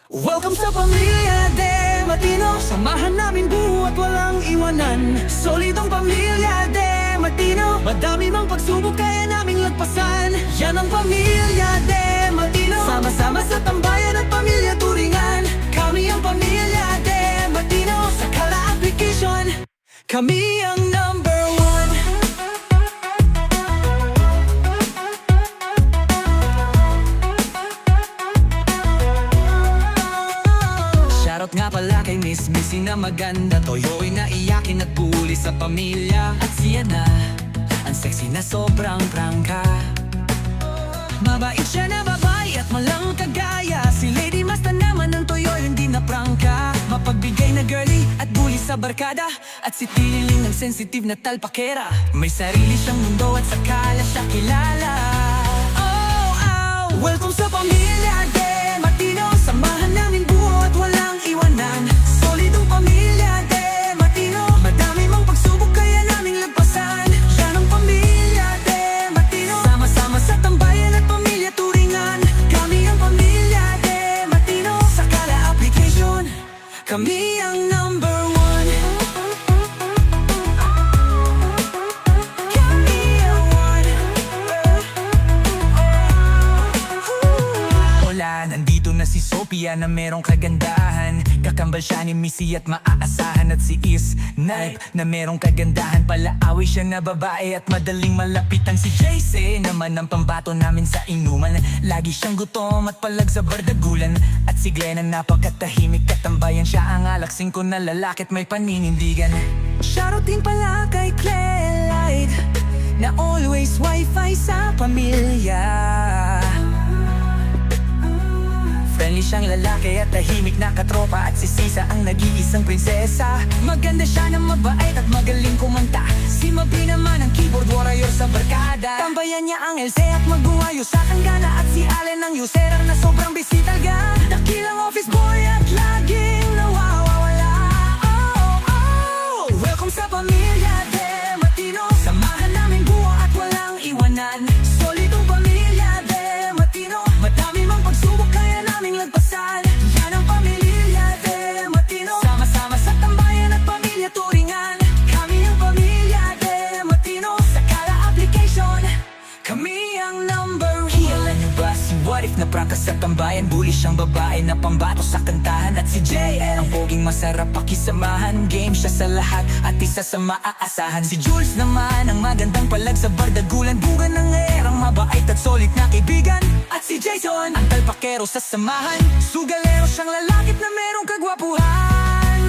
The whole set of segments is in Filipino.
Welcome sa Pamilya De Matino. Samahan namin buo at walang iwanan. Solidong Pamilya De Matino. Madami mang pagsubok kaya naming lagpasan. Yan ang Pamilya De Matino. Sama-sama sa tambayan at pamilya turingan. Kami ang Pamilya De Matino. Sa Kala Application, kami ang number one. Shoutout nga pala kay Miss Missy na maganda. Toyo'y naiyakin at puli sa pamilya. At siya na, ang sexy na sobrang prangka. Mabait siya na babae at malang kagaya. Si Lady Masta naman ng Toyo'y hindi na prangka. Mapagbigay na girly at bully sa barkada. At si Tililing ng sensitive na talpakera. May sarili siyang mundo at sakala siya kilala. Oh, oh, welcome sa Pamilya De Matino. Samahan namin buo at walang iwanan. Solidong Pamilya De Matino. Madami mang pagsubok kaya naming lagpasan. Yan ang Pamilya De Matino. Sama-sama sa tambayan at pamilya turingan. Kami ang Pamilya De Matino. Sa Kala Application, kami ang number one. Kami ang one. Hola, nandito na si Sophia na merong kagandahan. Kakambal siya ni Missy at maaasahan. At si Snipe na merong kagandahan. Palaaway siya na babae at madaling malapitan. Si JC naman ang pambato namin sa inuman. Lagi siyang gutom at palag sa bardagulan. At si Glenn ang napakatahimik katambayan. Siya ang alaksin ko na lalaki at may paninindigan. Shoutout din pala kay Clelite na always wifi sa pamilya. Friendly siyang lalaki at tahimik na katropa. At si Sisa ang nag-iisang prinsesa. Maganda siya na mabait at magaling kumanta. Si Mabi naman ang keyboard warrior sa barkada. Tambayan niya ang LC at magbuhayo sa kanggana. At si Allen ang userer na sobrang bisitalga. Dakilang office boy at laging nawawala. Oh, oh, welcome sa Pamilya De Matino. Samahan namin buo at walang iwanan. Solidong Pamilya De Matino. Madami mang pagsubok kaya naming lagpasan. Yan ang Pamilya De Matino. Sama-sama sa tambayan at pamilya turingan. Kami ang Pamilya De Matino. Sa Kala Application, kami ang number one. Kilala niyo ba si What If na prangka sa tambayan? Bully siyang babae na pambato sa kantahan. At si JL ang poging masarap pakisamahan. Game siya sa lahat at isa sa maaasahan. Si Jules naman ang magandang palag sa bardagulan. Bunga ng erang mabait at solid na kaibigan. At si Jason ang talpakero sa samahan. Sugalero siyang lalakit na merong kagwapuhan.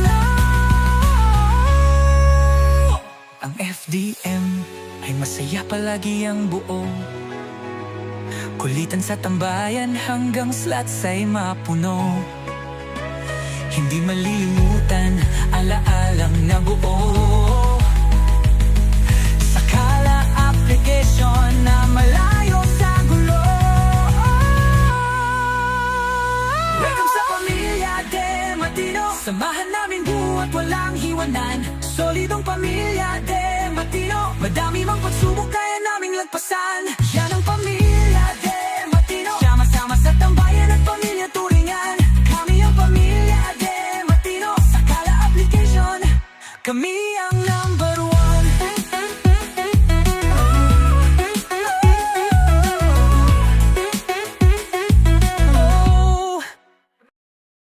Oh! Ang FDM ay masaya palagi ang buo. Kulitan sa tambayan hanggang slots ay mapuno. Hindi malilimutan, alaalang nabuo. Sa Kala Application na malalim.